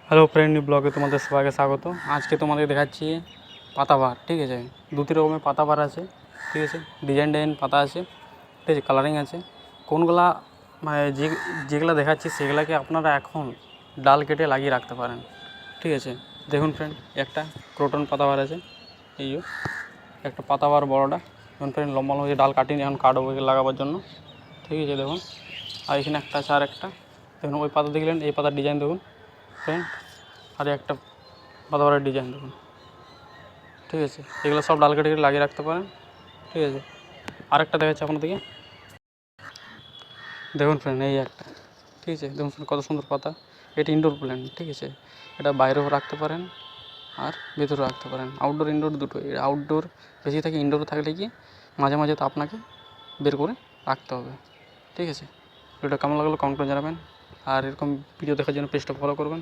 Hello friend, new ব্লগে তোমাদের সবাইকে স্বাগত। আজকে তোমাদের দেখাচ্ছি পাতাবাহার। ঠিক আছে, দুটি রকমের পাতাবাহার আছে। ঠিক আছে, ডিজাইন পাতা আছে, ঠিক আছে, কালারিং আছে। কোনগুলা মানে যেগুলো দেখাচ্ছি সেগুলাকে আপনারা এখন ডাল কেটে লাগিয়ে রাখতে পারেন। ঠিক আছে, দেখুন ফ্রেন্ড, একটা ক্রোটন পাতাবাহার আছে। এই একটা পাতাবাহার বড়োটা। দেখুন ফ্রেন্ড, লম্বা লম্বা ডাল কাটিনি, এখন কাটবো লাগাবার জন্য। ঠিক আছে, দেখুন। আর এখানে একটা আছে, আর একটা দেখুন। ওই পাতা দেখলেন, এই পাতার ডিজাইন দেখুন ফ্রেন্ড। আর একটা পাতাবাহারের ডিজাইন দেখুন। ঠিক আছে, এগুলো সব ডাল কেটে লাগিয়ে রাখতে পারেন। ঠিক আছে, আরেকটা দেখাচ্ছি আপনাদেরকে। দেখুন ফ্রেন্ড, এই একটা। ঠিক আছে, দেখুন ফ্রেন্ড, কত সুন্দর পাতা। এটা ইনডোর প্ল্যান্ট। ঠিক আছে, এটা বাইরেও রাখতে পারেন আর ভেতরেও রাখতে পারেন। আউটডোর ইনডোর দুটোই। আউটডোর বেশি থাকে, ইনডোর থাকলে কি মাঝে মাঝে তো আপনাকে বের করে রাখতে হবে। ঠিক আছে, ভিডিওটা কেমন লাগলো কমেন্ট করে জানাবেন। আর এরকম ভিডিও দেখার জন্য পেজটা ফলো করবেন।